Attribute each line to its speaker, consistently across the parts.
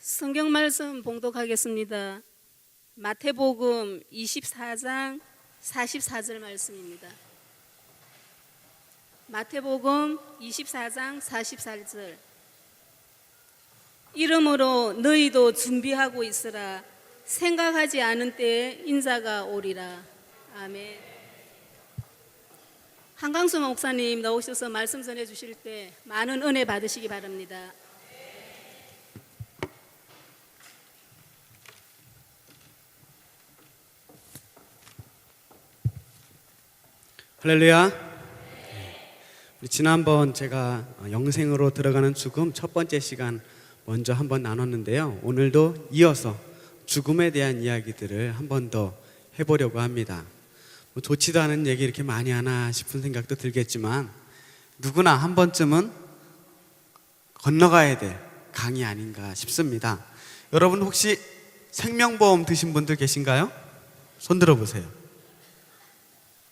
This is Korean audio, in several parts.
Speaker 1: 성경 말씀 봉독하겠습니다. 마태복음 24장 44절 말씀입니다. 마태복음 24장 44절. 이러므로 너희도 준비하고 있으라. 생각하지 않은 때에 인자가 오리라. 아멘. 한강수 목사님 나오셔서 말씀 전해 주실 때 많은 은혜 받으시기 바랍니다.
Speaker 2: 할렐루야. 지난번 제가 영생으로 들어가는 죽음 첫 번째 시간 먼저 한번 나눴는데요. 오늘도 이어서 죽음에 대한 이야기들을 한 번 더 해보려고 합니다. 좋지도 않은 얘기 이렇게 많이 하나 싶은 생각도 들겠지만 누구나 한 번쯤은 건너가야 될 강이 아닌가 싶습니다. 여러분 혹시 생명보험 드신 분들 계신가요? 손 들어보세요.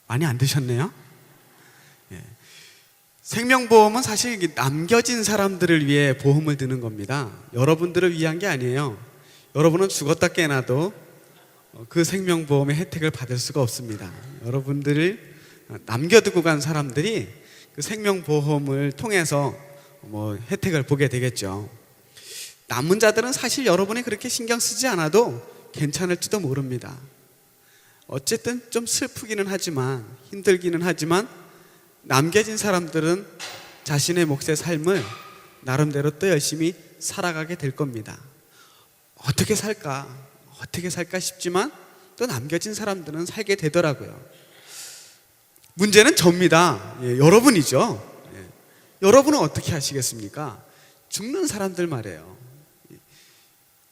Speaker 2: 많이 안 드셨네요. 생명보험은 사실 남겨진 사람들을 위해 보험을 드는 겁니다. 여러분들을 위한 게 아니에요. 여러분은 죽었다 깨어나도 그 생명보험의 혜택을 받을 수가 없습니다. 여러분들을 남겨두고 간 사람들이 그 생명보험을 통해서 혜택을 보게 되겠죠. 남은 자들은 사실 여러분이 그렇게 신경 쓰지 않아도 괜찮을지도 모릅니다. 어쨌든 좀 슬프기는 하지만 힘들기는 하지만 남겨진 사람들은 자신의 몫의 삶을 나름대로 또 열심히 살아가게 될 겁니다. 어떻게 살까 싶지만 또 남겨진 사람들은 살게 되더라고요. 문제는 접니다. 여러분이죠. 여러분은 어떻게 하시겠습니까? 죽는 사람들 말이에요.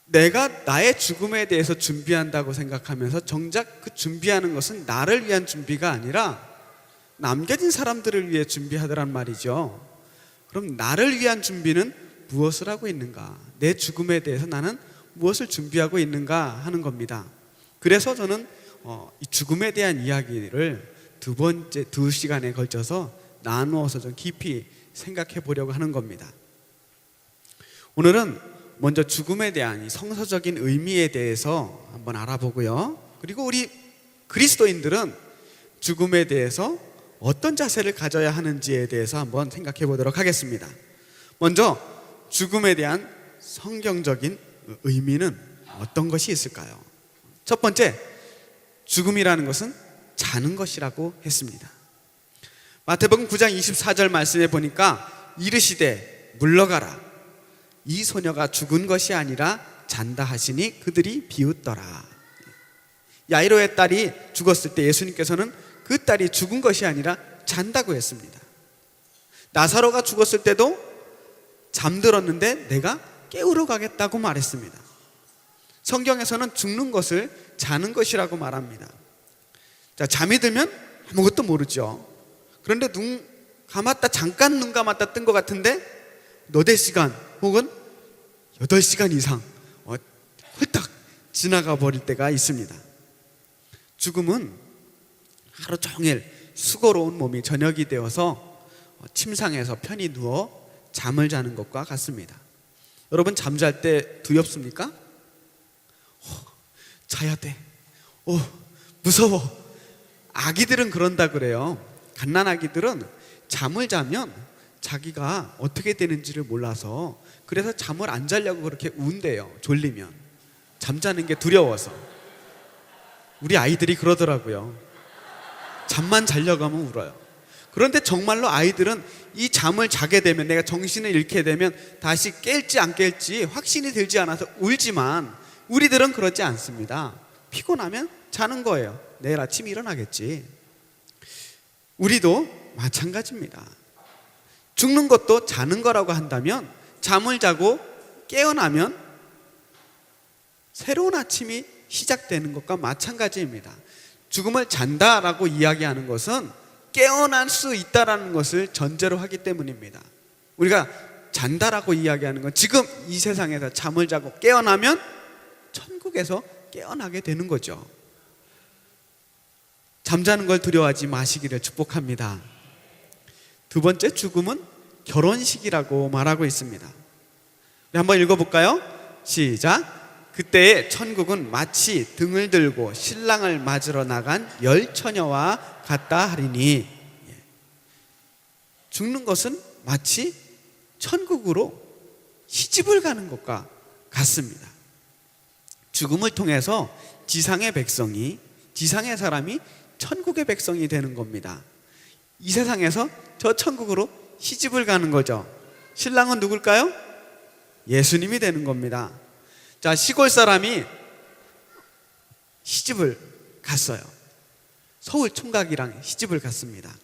Speaker 2: 내가 나의 죽음에 대해서 준비한다고 생각하면서 정작 그 준비하는 것은 나를 위한 준비가 아니라 남겨진 사람들을 위해 준비하더란 말이죠. 그럼 나를 위한 준비는 무엇을 하고 있는가? 내 죽음에 대해서 나는 무엇을 준비하고 있는가 하는 겁니다. 그래서 저는 이 죽음에 대한 이야기를 두 시간에 걸쳐서 나누어서 좀 깊이 생각해 보려고 하는 겁니다. 오늘은 먼저 죽음에 대한 이 성서적인 의미에 대해서 한번 알아보고요. 그리고 우리 그리스도인들은 죽음에 대해서 어떤 자세를 가져야 하는지에 대해서 한번 생각해 보도록 하겠습니다. 먼저 죽음에 대한 성경적인 의미는 어떤 것이 있을까요? 첫 번째, 죽음이라는 것은 자는 것이라고 했습니다. 마태복음 9장 24절 말씀에 보니까 이르시되 물러가라. 이 소녀가 죽은 것이 아니라 잔다 하시니 그들이 비웃더라. 야이로의 딸이 죽었을 때 예수님께서는 그 딸이 죽은 것이 아니라 잔다고 했습니다. 나사로가 죽었을 때도 잠들었는데 내가 깨우러 가겠다고 말했습니다. 성경에서는 죽는 것을 자는 것이라고 말합니다. 자, 잠이 들면 아무것도 모르죠. 그런데 잠깐 눈 감았다 뜬 것 같은데 너댓 시간 혹은 8시간 이상 훌딱 지나가 버릴 때가 있습니다. 죽음은 하루 종일 수고로운 몸이 저녁이 되어서 침상에서 편히 누워 잠을 자는 것과 같습니다. 여러분 잠잘 때 두렵습니까? 자야 돼. 무서워. 아기들은 그런다 그래요. 갓난아기들은 잠을 자면 자기가 어떻게 되는지를 몰라서 그래서 잠을 안 자려고 그렇게 운대요. 졸리면 잠자는 게 두려워서. 우리 아이들이 그러더라고요. 잠만 자려고 하면 울어요. 그런데 정말로 아이들은 이 잠을 자게 되면 내가 정신을 잃게 되면 다시 깰지 안 깰지 확신이 들지 않아서 울지만 우리들은 그러지 않습니다. 피곤하면 자는 거예요. 내일 아침 일어나겠지. 우리도 마찬가지입니다. 죽는 것도 자는 거라고 한다면 잠을 자고 깨어나면 새로운 아침이 시작되는 것과 마찬가지입니다. 죽음을 잔다라고 이야기하는 것은 깨어날 수 있다라는 것을 전제로 하기 때문입니다. 우리가 잔다라고 이야기하는 건 지금 이 세상에서 잠을 자고 깨어나면 천국에서 깨어나게 되는 거죠. 잠자는 걸 두려워하지 마시기를 축복합니다. 두 번째, 죽음은 결혼식이라고 말하고 있습니다. 한번 읽어볼까요? 시작. 그때에 천국은 마치 등을 들고 신랑을 맞으러 나간 열 처녀와 같다 하리니. 죽는 것은 마치 천국으로 시집을 가는 것과 같습니다. 죽음을 통해서 지상의 백성이, 지상의 사람이 천국의 백성이 되는 겁니다. 이 세상에서 저 천국으로 시집을 가는 거죠. 신랑은 누굴까요? 예수님이 되는 겁니다. 자, 시골 사람이 시집을 갔어요. 서울 총각이랑 시집을 갔습니다.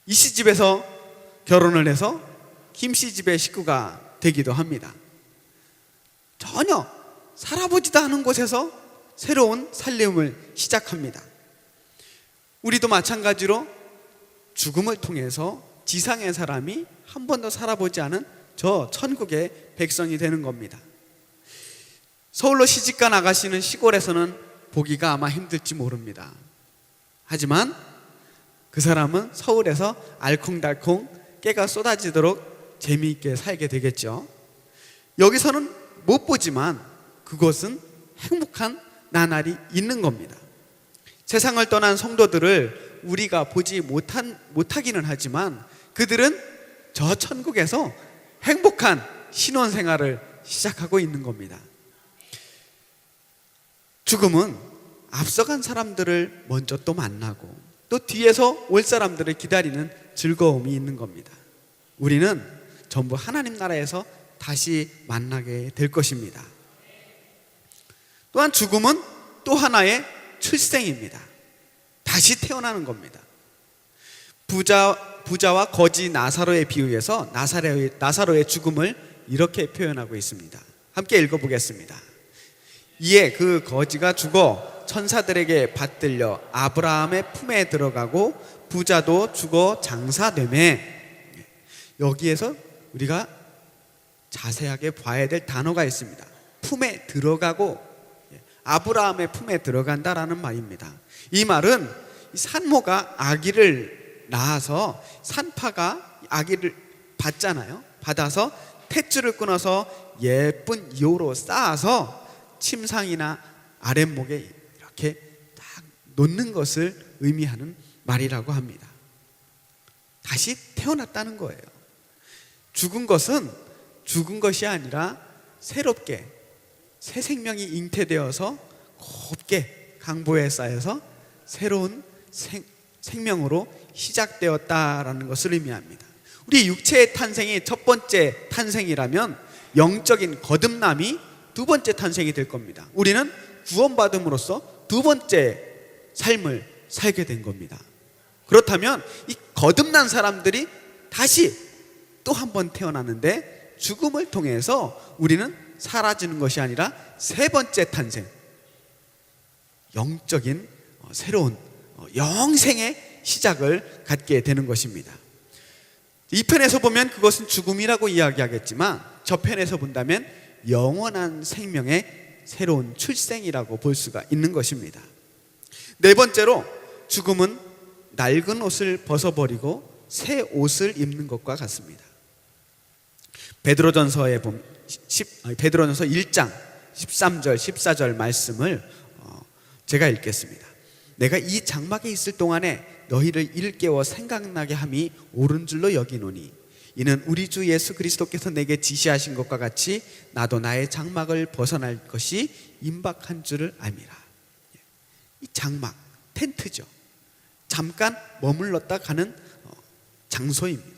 Speaker 2: 이 시집에서 결혼을 해서 김 씨 집의 식구가 되기도 합니다. 전혀 살아보지도 않은 곳에서 새로운 살림을 시작합니다. 우리도 마찬가지로 죽음을 통해서 지상의 사람이 한 번도 살아보지 않은 저 천국의 백성이 되는 겁니다. 서울로 시집가 나가시는 시골에서는 보기가 아마 힘들지 모릅니다. 하지만 그 사람은 서울에서 알콩달콩 깨가 쏟아지도록 재미있게 살게 되겠죠. 여기서는 못 보지만 그곳은 행복한 나날이 있는 겁니다. 세상을 떠난 성도들을 우리가 보지 못하기는 하지만 그들은 저 천국에서 행복한 신혼생활을 시작하고 있는 겁니다. 죽음은 앞서간 사람들을 먼저 또 만나고 또 뒤에서 올 사람들을 기다리는 즐거움이 있는 겁니다. 우리는 전부 하나님 나라에서 다시 만나게 될 것입니다. 또한 죽음은 또 하나의 출생입니다. 다시 태어나는 겁니다. 부자와 거지 나사로의 비유에서 나사로의 죽음을 이렇게 표현하고 있습니다. 함께 읽어보겠습니다. 이에 그 거지가 죽어 천사들에게 받들려 아브라함의 품에 들어가고 부자도 죽어 장사되매. 여기에서 우리가 자세하게 봐야 될 단어가 있습니다. 품에 들어가고 아브라함의 품에 들어간다라는 말입니다. 이 말은 산모가 아기를 낳아서 산파가 아기를 받잖아요. 받아서 탯줄을 끊어서 예쁜 이호로 쌓아서 침상이나 아랫목에 이렇게 딱 놓는 것을 의미하는 말이라고 합니다. 다시 태어났다는 거예요. 죽은 것은 죽은 것이 아니라 새롭게 새 생명이 잉태되어서 곱게 강보에 쌓여서 새로운 생명으로 시작되었다라는 것을 의미합니다. 우리 육체의 탄생이 첫 번째 탄생이라면 영적인 거듭남이 두 번째 탄생이 될 겁니다. 우리는 구원받음으로써 두 번째 삶을 살게 된 겁니다. 그렇다면 이 거듭난 사람들이 다시 또 한 번 태어나는데 죽음을 통해서 우리는 사라지는 것이 아니라 세 번째 탄생, 영적인 새로운 영생의 시작을 갖게 되는 것입니다. 이 편에서 보면 그것은 죽음이라고 이야기하겠지만 저 편에서 본다면 영원한 생명의 새로운 출생이라고 볼 수가 있는 것입니다. 네 번째로 죽음은 낡은 옷을 벗어버리고 새 옷을 입는 것과 같습니다. 베드로전서 1장 13절 14절 말씀을 제가 읽겠습니다. 내가 이 장막에 있을 동안에 너희를 일깨워 생각나게 함이 옳은 줄로 여기노니 이는 우리 주 예수 그리스도께서 내게 지시하신 것과 같이 나도 나의 장막을 벗어날 것이 임박한 줄을 알미라. 이 장막, 텐트죠. 잠깐 머물렀다 가는 장소입니다.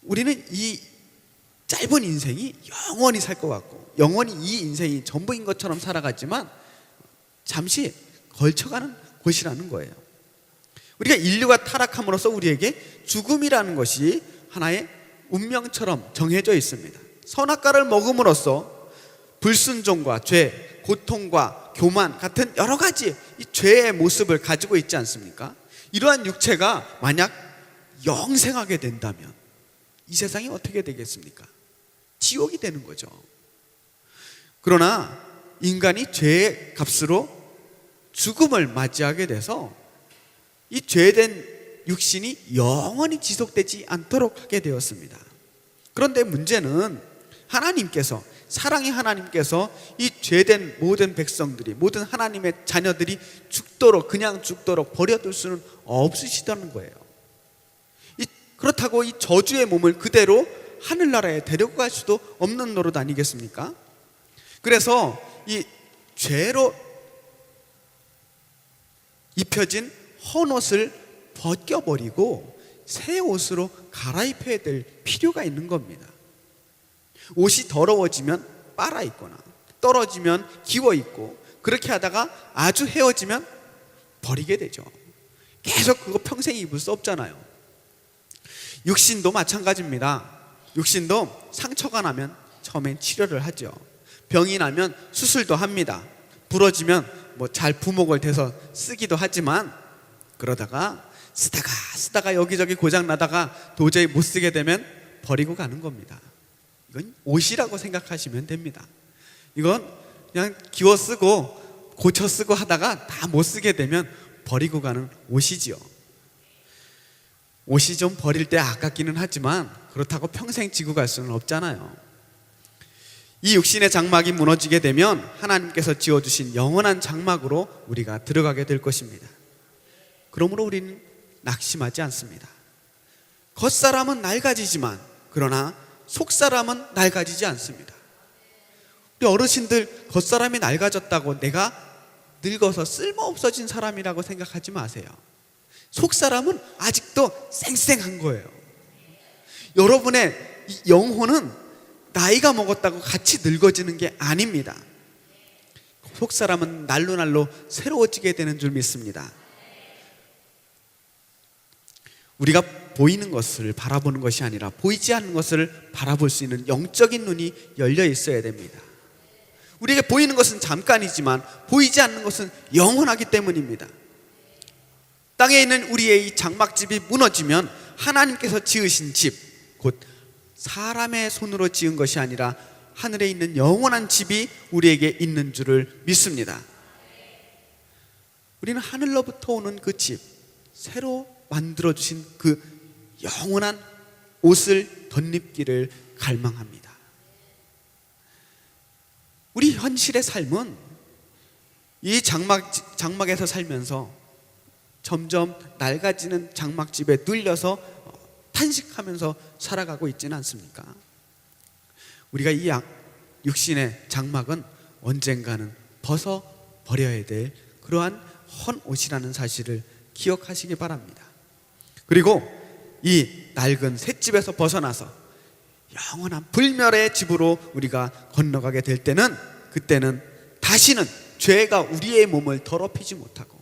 Speaker 2: 우리는 이 짧은 인생이 영원히 살 것 같고 영원히 이 인생이 전부인 것처럼 살아가지만 잠시 걸쳐가는 곳이라는 거예요. 우리가 인류가 타락함으로써 우리에게 죽음이라는 것이 하나의 운명처럼 정해져 있습니다. 선악과를 먹음으로써 불순종과 죄, 고통과 교만 같은 여러 가지 이 죄의 모습을 가지고 있지 않습니까? 이러한 육체가 만약 영생하게 된다면 이 세상이 어떻게 되겠습니까? 지옥이 되는 거죠. 그러나 인간이 죄의 값으로 죽음을 맞이하게 돼서 이 죄된 육신이 영원히 지속되지 않도록 하게 되었습니다. 그런데 문제는 하나님께서, 사랑의 하나님께서 이 죄된 모든 백성들이, 모든 하나님의 자녀들이 그냥 죽도록 버려둘 수는 없으시다는 거예요. 그렇다고 이 저주의 몸을 그대로 하늘나라에 데리고 갈 수도 없는 노릇 아니겠습니까? 그래서 이 죄로 입혀진 헌옷을 벗겨버리고 새 옷으로 갈아입혀야 될 필요가 있는 겁니다. 옷이 더러워지면 빨아입거나 떨어지면 기워입고, 그렇게 하다가 아주 헤어지면 버리게 되죠. 계속 그거 평생 입을 수 없잖아요. 육신도 마찬가지입니다. 육신도 상처가 나면 처음엔 치료를 하죠. 병이 나면 수술도 합니다. 부러지면 잘 부목을 대서 쓰기도 하지만, 그러다가 쓰다가 여기저기 고장 나다가 도저히 못 쓰게 되면 버리고 가는 겁니다. 이건 옷이라고 생각하시면 됩니다. 이건 그냥 기워 쓰고 고쳐 쓰고 하다가 다 못 쓰게 되면 버리고 가는 옷이지요. 옷이 좀 버릴 때 아깝기는 하지만 그렇다고 평생 지고 갈 수는 없잖아요. 이 육신의 장막이 무너지게 되면 하나님께서 지어주신 영원한 장막으로 우리가 들어가게 될 것입니다. 그러므로 우리는 낙심하지 않습니다. 겉사람은 낡아지지만 그러나 속사람은 낡아지지 않습니다. 우리 어르신들 겉사람이 낡아졌다고 내가 늙어서 쓸모없어진 사람이라고 생각하지 마세요. 속사람은 아직도 쌩쌩한 거예요. 여러분의 영혼은 나이가 먹었다고 같이 늙어지는 게 아닙니다. 속사람은 날로 새로워지게 되는 줄 믿습니다. 우리가 보이는 것을 바라보는 것이 아니라 보이지 않는 것을 바라볼 수 있는 영적인 눈이 열려 있어야 됩니다. 우리에게 보이는 것은 잠깐이지만 보이지 않는 것은 영원하기 때문입니다. 땅에 있는 우리의 이 장막집이 무너지면 하나님께서 지으신 집, 곧 사람의 손으로 지은 것이 아니라 하늘에 있는 영원한 집이 우리에게 있는 줄을 믿습니다. 우리는 하늘로부터 오는 그 집, 새로 만들어주신 그 영원한 옷을 덧입기를 갈망합니다. 우리 현실의 삶은 이 장막에서 살면서 점점 낡아지는 장막집에 눌려서 탄식하면서 살아가고 있지는 않습니까? 우리가 이 육신의 장막은 언젠가는 벗어버려야 될 그러한 헌옷이라는 사실을 기억하시기 바랍니다. 그리고 이 낡은 셋집에서 벗어나서 영원한 불멸의 집으로 우리가 건너가게 될 때는, 그때는 다시는 죄가 우리의 몸을 더럽히지 못하고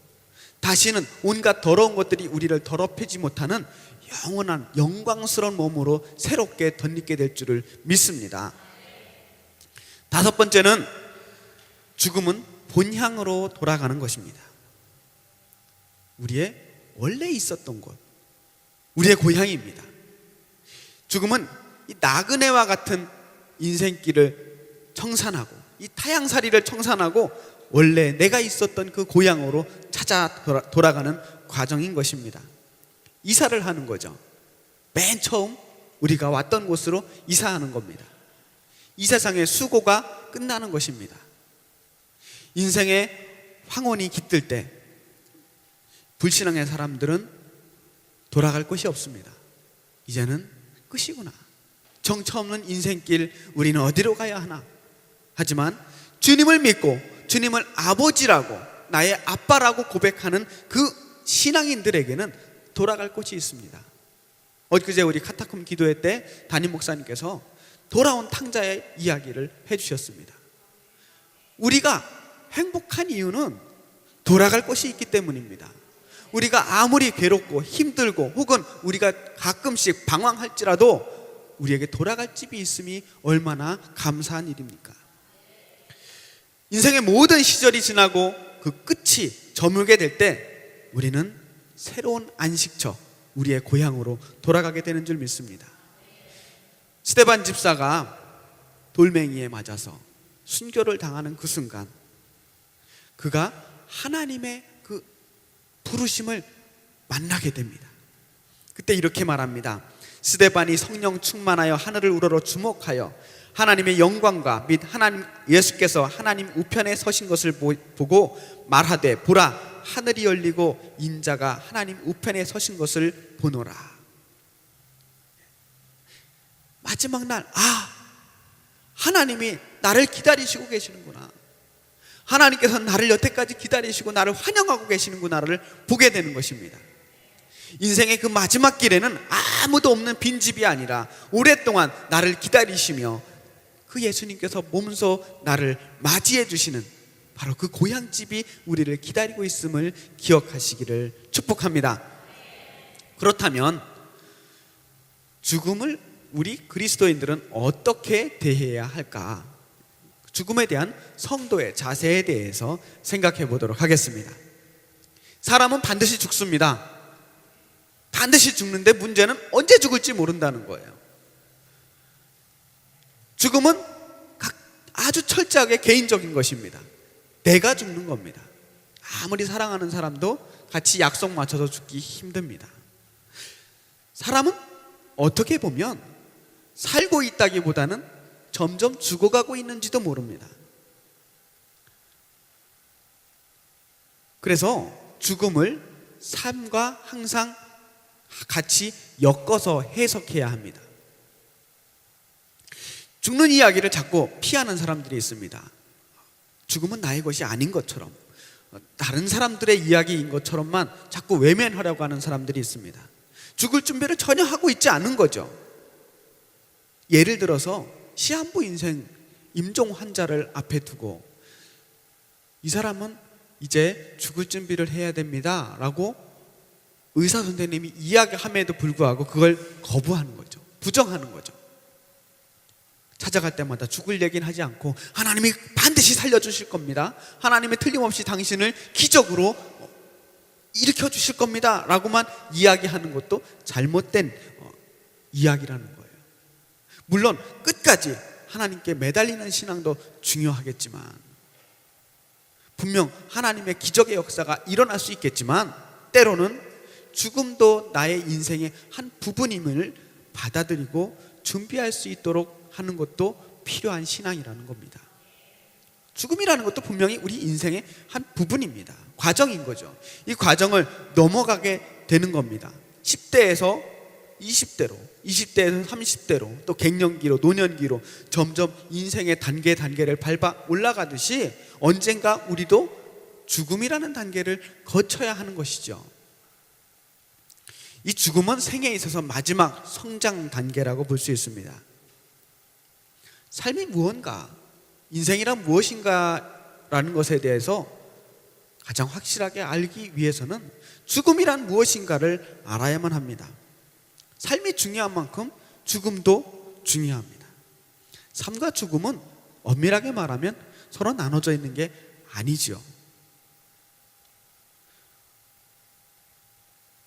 Speaker 2: 다시는 온갖 더러운 것들이 우리를 더럽히지 못하는 영원한 영광스러운 몸으로 새롭게 덧입게 될 줄을 믿습니다. 다섯 번째는 죽음은 본향으로 돌아가는 것입니다. 우리의 원래 있었던 곳, 우리의 고향입니다. 죽음은 이 나그네와 같은 인생길을 청산하고 이 타향살이를 청산하고 원래 내가 있었던 그 고향으로 찾아 돌아가는 과정인 것입니다. 이사를 하는 거죠. 맨 처음 우리가 왔던 곳으로 이사하는 겁니다. 이 세상의 수고가 끝나는 것입니다. 인생의 황혼이 깃들 때 불신앙의 사람들은 돌아갈 곳이 없습니다. 이제는 끝이구나. 정처 없는 인생길, 우리는 어디로 가야 하나? 하지만 주님을 믿고 주님을 아버지라고, 나의 아빠라고 고백하는 그 신앙인들에게는 돌아갈 곳이 있습니다. 엊그제 우리 카타콤 기도회 때 담임 목사님께서 돌아온 탕자의 이야기를 해주셨습니다. 우리가 행복한 이유는 돌아갈 곳이 있기 때문입니다. 우리가 아무리 괴롭고 힘들고 혹은 우리가 가끔씩 방황할지라도 우리에게 돌아갈 집이 있음이 얼마나 감사한 일입니까? 인생의 모든 시절이 지나고 그 끝이 저물게 될 때 우리는 새로운 안식처, 우리의 고향으로 돌아가게 되는 줄 믿습니다. 스데반 집사가 돌멩이에 맞아서 순교를 당하는 그 순간, 그가 하나님의 그 부르심을 만나게 됩니다. 그때 이렇게 말합니다. 스데반이 성령 충만하여 하늘을 우러러 주목하여 하나님의 영광과 및 하나님 예수께서 하나님 우편에 서신 것을 보고 말하되 보라 하늘이 열리고 인자가 하나님 우편에 서신 것을 보노라. 마지막 날 하나님이 나를 기다리시고 계시는구나. 하나님께서 나를 여태까지 기다리시고 나를 환영하고 계시는구나를 보게 되는 것입니다. 인생의 그 마지막 길에는 아무도 없는 빈집이 아니라 오랫동안 나를 기다리시며 그 예수님께서 몸소 나를 맞이해 주시는 바로 그 고향집이 우리를 기다리고 있음을 기억하시기를 축복합니다. 그렇다면 죽음을 우리 그리스도인들은 어떻게 대해야 할까? 죽음에 대한 성도의 자세에 대해서 생각해 보도록 하겠습니다. 사람은 반드시 죽습니다. 반드시 죽는데 문제는 언제 죽을지 모른다는 거예요. 죽음은 아주 철저하게 개인적인 것입니다. 내가 죽는 겁니다. 아무리 사랑하는 사람도 같이 약속 맞춰서 죽기 힘듭니다. 사람은 어떻게 보면 살고 있다기보다는 점점 죽어가고 있는지도 모릅니다. 그래서 죽음을 삶과 항상 같이 엮어서 해석해야 합니다. 죽는 이야기를 자꾸 피하는 사람들이 있습니다. 죽음은 나의 것이 아닌 것처럼, 다른 사람들의 이야기인 것처럼만 자꾸 외면하려고 하는 사람들이 있습니다. 죽을 준비를 전혀 하고 있지 않은 거죠. 예를 들어서 시한부 인생 임종 환자를 앞에 두고 이 사람은 이제 죽을 준비를 해야 됩니다 라고 의사 선생님이 이야기함에도 불구하고 그걸 거부하는 거죠. 부정하는 거죠. 찾아갈 때마다 죽을 얘기는 하지 않고 하나님이 반드시 살려주실 겁니다. 하나님이 틀림없이 당신을 기적으로 일으켜 주실 겁니다 라고만 이야기하는 것도 잘못된 이야기라는 거예요. 물론 끝까지 하나님께 매달리는 신앙도 중요하겠지만, 분명 하나님의 기적의 역사가 일어날 수 있겠지만 때로는 죽음도 나의 인생의 한 부분임을 받아들이고 준비할 수 있도록 하는 것도 필요한 신앙이라는 겁니다. 죽음이라는 것도 분명히 우리 인생의 한 부분입니다. 과정인 거죠. 이 과정을 넘어가게 되는 겁니다. 10대에서 20대로, 20대에서 30대로, 또 갱년기로, 노년기로 점점 인생의 단계를 밟아 올라가듯이 언젠가 우리도 죽음이라는 단계를 거쳐야 하는 것이죠. 이 죽음은 생에 있어서 마지막 성장 단계라고 볼 수 있습니다. 삶이 무언가, 인생이란 무엇인가라는 것에 대해서 가장 확실하게 알기 위해서는 죽음이란 무엇인가를 알아야만 합니다. 삶이 중요한 만큼 죽음도 중요합니다. 삶과 죽음은 엄밀하게 말하면 서로 나눠져 있는 게 아니지요.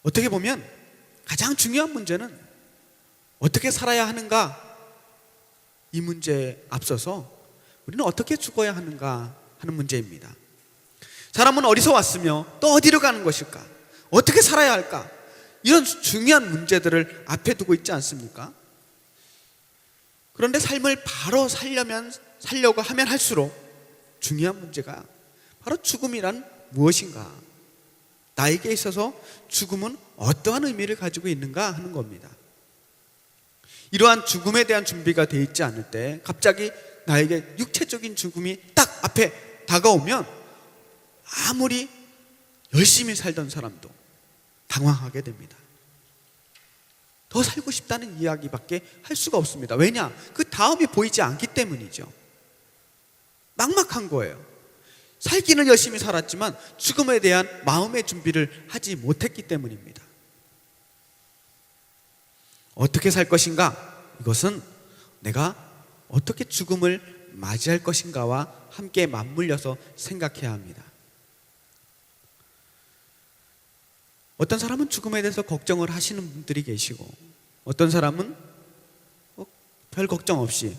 Speaker 2: 어떻게 보면 가장 중요한 문제는 어떻게 살아야 하는가, 이 문제에 앞서서 우리는 어떻게 죽어야 하는가 하는 문제입니다. 사람은 어디서 왔으며 또 어디로 가는 것일까? 어떻게 살아야 할까? 이런 중요한 문제들을 앞에 두고 있지 않습니까? 그런데 삶을 바로 살려고 하면 할수록 중요한 문제가 바로 죽음이란 무엇인가? 나에게 있어서 죽음은 어떠한 의미를 가지고 있는가 하는 겁니다. 이러한 죽음에 대한 준비가 되어 있지 않을 때 갑자기 나에게 육체적인 죽음이 딱 앞에 다가오면 아무리 열심히 살던 사람도 당황하게 됩니다. 더 살고 싶다는 이야기밖에 할 수가 없습니다. 왜냐? 그 다음이 보이지 않기 때문이죠. 막막한 거예요. 살기는 열심히 살았지만 죽음에 대한 마음의 준비를 하지 못했기 때문입니다. 어떻게 살 것인가? 이것은 내가 어떻게 죽음을 맞이할 것인가와 함께 맞물려서 생각해야 합니다. 어떤 사람은 죽음에 대해서 걱정을 하시는 분들이 계시고, 어떤 사람은 별 걱정 없이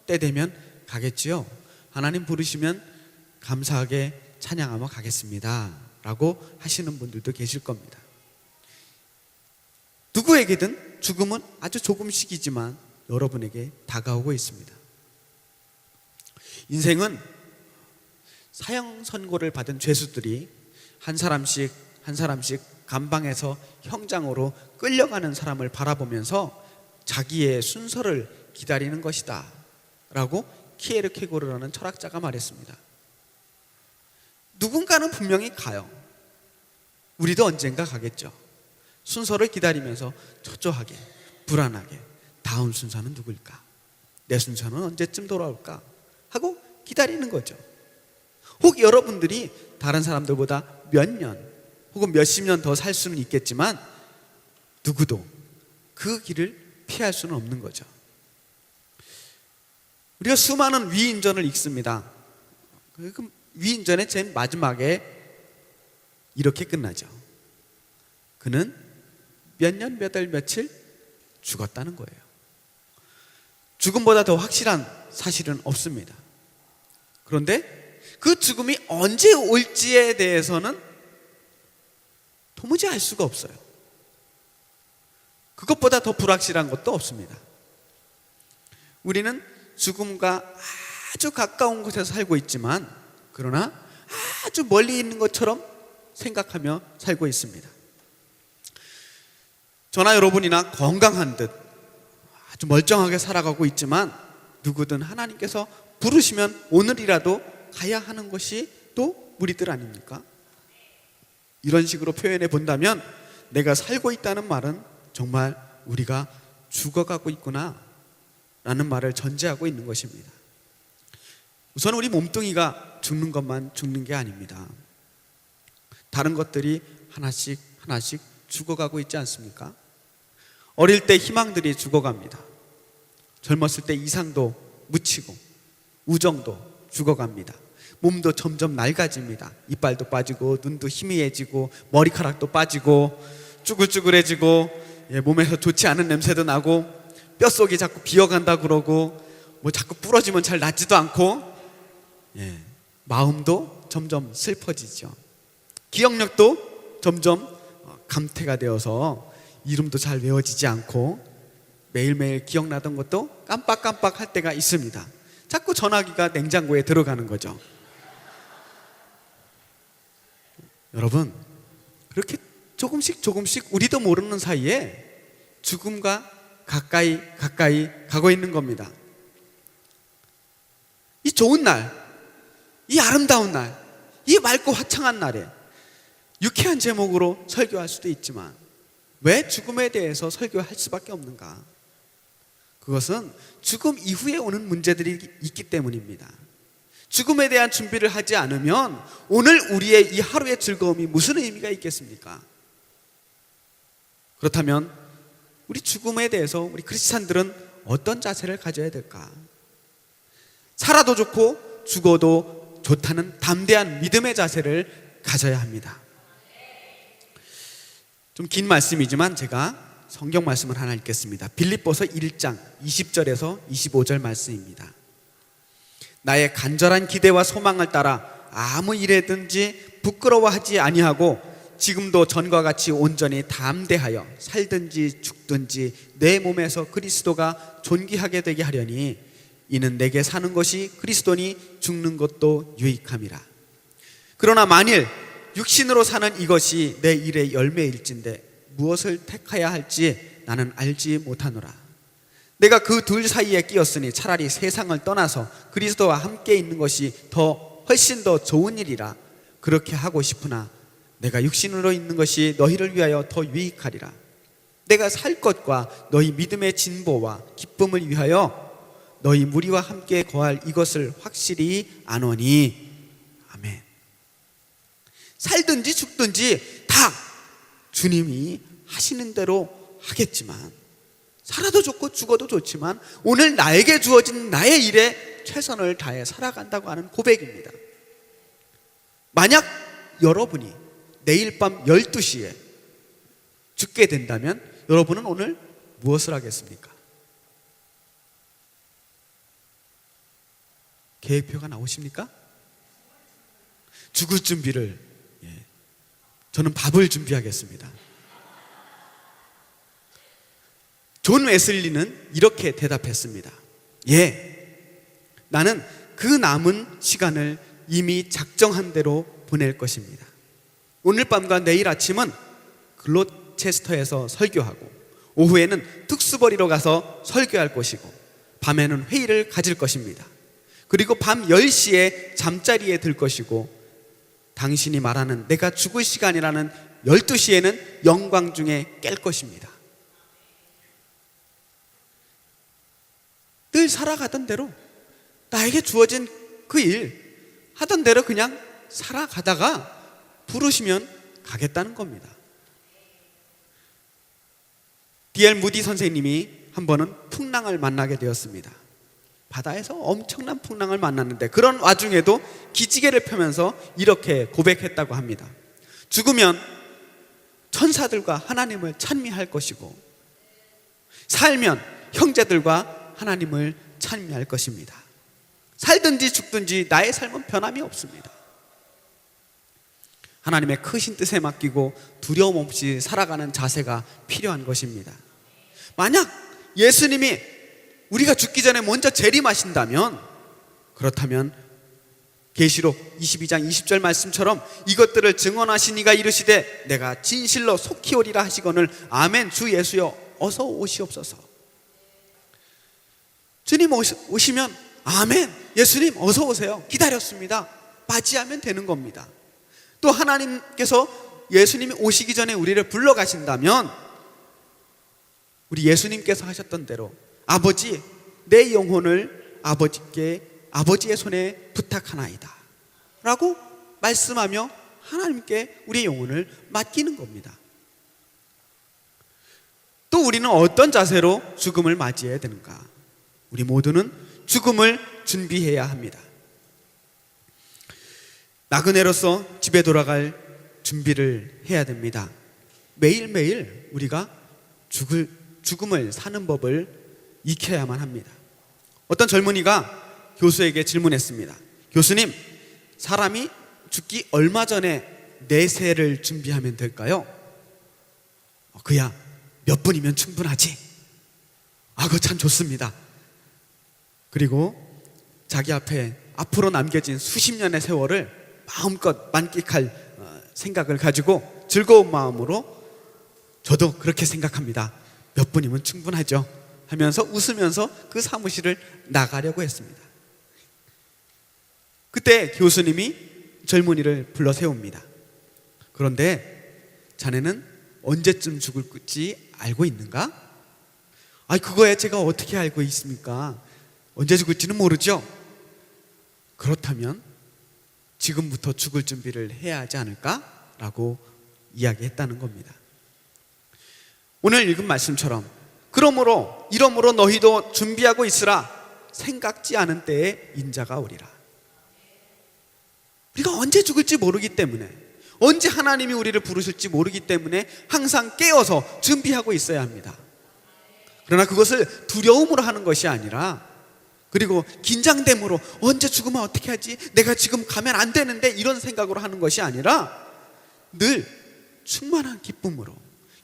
Speaker 2: 때 되면 가겠지요. 하나님 부르시면 감사하게 찬양하며 가겠습니다 라고 하시는 분들도 계실 겁니다. 누구에게든 죽음은 아주 조금씩이지만 여러분에게 다가오고 있습니다. 인생은 사형 선고를 받은 죄수들이 한 사람씩 감방에서 형장으로 끌려가는 사람을 바라보면서 자기의 순서를 기다리는 것이다 라고 키에르케고르라는 철학자가 말했습니다. 누군가는 분명히 가요. 우리도 언젠가 가겠죠. 순서를 기다리면서 초조하게, 불안하게 다음 순서는 누굴까? 내 순서는 언제쯤 돌아올까? 하고 기다리는 거죠. 혹 여러분들이 다른 사람들보다 몇 년 혹은 몇십 년 더 살 수는 있겠지만 누구도 그 길을 피할 수는 없는 거죠. 우리가 수많은 위인전을 읽습니다. 그 위인전의 제일 마지막에 이렇게 끝나죠. 그는 몇 년, 몇 월, 며칠 죽었다는 거예요. 죽음보다 더 확실한 사실은 없습니다. 그런데 그 죽음이 언제 올지에 대해서는 도무지 알 수가 없어요. 그것보다 더 불확실한 것도 없습니다. 우리는 죽음과 아주 가까운 곳에서 살고 있지만 그러나 아주 멀리 있는 것처럼 생각하며 살고 있습니다. 저나 여러분이나 건강한 듯 아주 멀쩡하게 살아가고 있지만 누구든 하나님께서 부르시면 오늘이라도 가야 하는 것이 또 우리들 아닙니까? 이런 식으로 표현해 본다면 내가 살고 있다는 말은 정말 우리가 죽어가고 있구나 라는 말을 전제하고 있는 것입니다. 우선 우리 몸뚱이가 죽는 것만 죽는 게 아닙니다. 다른 것들이 하나씩 죽어가고 있지 않습니까? 어릴 때 희망들이 죽어갑니다. 젊었을 때 이상도 묻히고 우정도 죽어갑니다. 몸도 점점 낡아집니다. 이빨도 빠지고 눈도 희미해지고 머리카락도 빠지고 쭈글쭈글해지고 몸에서 좋지 않은 냄새도 나고 뼛속이 자꾸 비어간다 그러고 뭐 자꾸 부러지면 잘 낫지도 않고 마음도 점점 슬퍼지죠. 기억력도 점점 감퇴가 되어서 이름도 잘 외워지지 않고 매일매일 기억나던 것도 깜빡깜빡 할 때가 있습니다. 자꾸 전화기가 냉장고에 들어가는 거죠. 여러분, 그렇게 조금씩 우리도 모르는 사이에 죽음과 가까이 가고 있는 겁니다. 이 좋은 날, 이 아름다운 날, 이 맑고 화창한 날에 유쾌한 제목으로 설교할 수도 있지만 왜 죽음에 대해서 설교할 수밖에 없는가? 그것은 죽음 이후에 오는 문제들이 있기 때문입니다. 죽음에 대한 준비를 하지 않으면 오늘 우리의 이 하루의 즐거움이 무슨 의미가 있겠습니까? 그렇다면 우리 죽음에 대해서 우리 크리스찬들은 어떤 자세를 가져야 될까? 살아도 좋고 죽어도 좋다는 담대한 믿음의 자세를 가져야 합니다. 좀 긴 말씀이지만 제가 성경 말씀을 하나 읽겠습니다. 빌립보서 1장 20절에서 25절 말씀입니다. 나의 간절한 기대와 소망을 따라 아무 일에든지 부끄러워하지 아니하고 지금도 전과 같이 온전히 담대하여 살든지 죽든지 내 몸에서 그리스도가 존귀하게 되게 하려니 이는 내게 사는 것이 그리스도니 죽는 것도 유익함이라. 그러나 만일 육신으로 사는 이것이 내 일의 열매일진데 무엇을 택하야 할지 나는 알지 못하노라. 내가 그 둘 사이에 끼었으니 차라리 세상을 떠나서 그리스도와 함께 있는 것이 훨씬 더 좋은 일이라. 그렇게 하고 싶으나 내가 육신으로 있는 것이 너희를 위하여 더 유익하리라. 내가 살 것과 너희 믿음의 진보와 기쁨을 위하여 너희 무리와 함께 거할 이것을 확실히 아노니. 아멘. 살든지 죽든지 다 주님이 하시는 대로 하겠지만, 살아도 좋고 죽어도 좋지만 오늘 나에게 주어진 나의 일에 최선을 다해 살아간다고 하는 고백입니다. 만약 여러분이 내일 밤 12시에 죽게 된다면 여러분은 오늘 무엇을 하겠습니까? 계획표가 나오십니까? 죽을 준비를, 저는 밥을 준비하겠습니다. 존 웨슬리는 이렇게 대답했습니다. 예, 나는 그 남은 시간을 이미 작정한 대로 보낼 것입니다. 오늘 밤과 내일 아침은 글로체스터에서 설교하고, 오후에는 특수버리로 가서 설교할 것이고, 밤에는 회의를 가질 것입니다. 그리고 밤 10시에 잠자리에 들 것이고, 당신이 말하는 내가 죽을 시간이라는 12시에는 영광 중에 깰 것입니다. 늘 살아가던 대로, 나에게 주어진 그 일 하던 대로 그냥 살아가다가 부르시면 가겠다는 겁니다. D.L. 무디 선생님이 한 번은 풍랑을 만나게 되었습니다. 바다에서 엄청난 풍랑을 만났는데 그런 와중에도 기지개를 펴면서 이렇게 고백했다고 합니다. 죽으면 천사들과 하나님을 찬미할 것이고, 살면 형제들과 하나님을 찬미할 것입니다. 살든지 죽든지 나의 삶은 변함이 없습니다. 하나님의 크신 뜻에 맡기고 두려움 없이 살아가는 자세가 필요한 것입니다. 만약 예수님이 우리가 죽기 전에 먼저 재림하신다면, 그렇다면 계시록 22장 20절 말씀처럼 이것들을 증언하신 이가 이르시되 내가 진실로 속히 오리라 하시거늘 아멘. 주 예수여 어서 오시옵소서. 주님 오시면 아멘, 예수님 어서 오세요, 기다렸습니다, 맞이하면 되는 겁니다. 또 하나님께서 예수님이 오시기 전에 우리를 불러가신다면 우리 예수님께서 하셨던 대로 아버지, 내 영혼을 아버지의 손에 부탁하나이다 라고 말씀하며 하나님께 우리의 영혼을 맡기는 겁니다. 또 우리는 어떤 자세로 죽음을 맞이해야 되는가? 우리 모두는 죽음을 준비해야 합니다. 나그네로서 집에 돌아갈 준비를 해야 됩니다. 매일매일 우리가 죽음을 사는 법을 익혀야만 합니다. 어떤 젊은이가 교수에게 질문했습니다. 교수님, 사람이 죽기 얼마 전에 내세를 준비하면 될까요? 그야 몇 분이면 충분하지. 그거 참 좋습니다. 그리고 자기 앞으로 남겨진 수십 년의 세월을 마음껏 만끽할 생각을 가지고 즐거운 마음으로 저도 그렇게 생각합니다, 몇 분이면 충분하죠 하면서 웃으면서 그 사무실을 나가려고 했습니다. 그때 교수님이 젊은이를 불러 세웁니다. 그런데 자네는 언제쯤 죽을지 알고 있는가? 그거야 제가 어떻게 알고 있습니까? 언제 죽을지는 모르죠. 그렇다면 지금부터 죽을 준비를 해야 하지 않을까? 라고 이야기했다는 겁니다. 오늘 읽은 말씀처럼 이러므로 너희도 준비하고 있으라. 생각지 않은 때에 인자가 오리라. 우리가 언제 죽을지 모르기 때문에, 언제 하나님이 우리를 부르실지 모르기 때문에 항상 깨어서 준비하고 있어야 합니다. 그러나 그것을 두려움으로 하는 것이 아니라, 그리고 긴장됨으로 언제 죽으면 어떻게 하지? 내가 지금 가면 안 되는데, 이런 생각으로 하는 것이 아니라 늘 충만한 기쁨으로,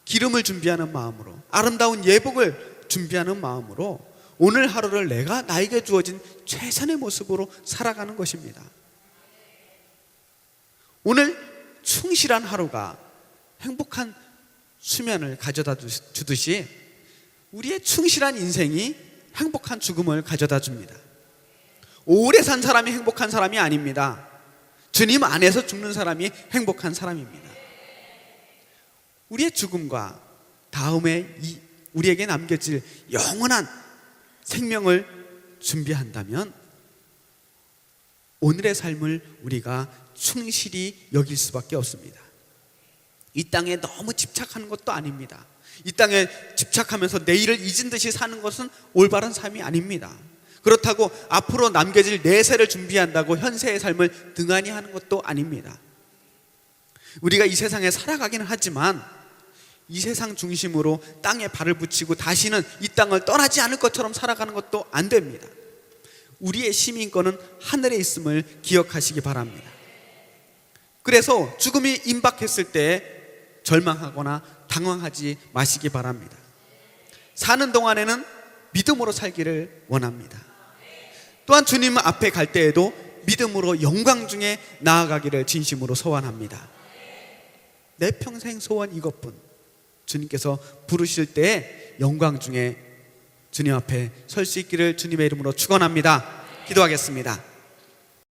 Speaker 2: 기름을 준비하는 마음으로, 아름다운 예복을 준비하는 마음으로 오늘 하루를 내가 나에게 주어진 최선의 모습으로 살아가는 것입니다. 오늘 충실한 하루가 행복한 수면을 가져다 주듯이 우리의 충실한 인생이 행복한 죽음을 가져다 줍니다. 오래 산 사람이 행복한 사람이 아닙니다. 주님 안에서 죽는 사람이 행복한 사람입니다. 우리의 죽음과 다음에 우리에게 남겨질 영원한 생명을 준비한다면 오늘의 삶을 우리가 충실히 여길 수밖에 없습니다. 이 땅에 너무 집착하는 것도 아닙니다. 이 땅에 집착하면서 내일을 잊은 듯이 사는 것은 올바른 삶이 아닙니다. 그렇다고 앞으로 남겨질 내세를 준비한다고 현세의 삶을 등한히 하는 것도 아닙니다. 우리가 이 세상에 살아가기는 하지만 이 세상 중심으로 땅에 발을 붙이고 다시는 이 땅을 떠나지 않을 것처럼 살아가는 것도 안 됩니다. 우리의 시민권은 하늘에 있음을 기억하시기 바랍니다. 그래서 죽음이 임박했을 때 절망하거나 당황하지 마시기 바랍니다. 사는 동안에는 믿음으로 살기를 원합니다. 또한 주님 앞에 갈 때에도 믿음으로 영광 중에 나아가기를 진심으로 소원합니다. 내 평생 소원 이것뿐. 주님께서 부르실 때에 영광 중에 주님 앞에 설 수 있기를 주님의 이름으로 축원합니다. 기도하겠습니다.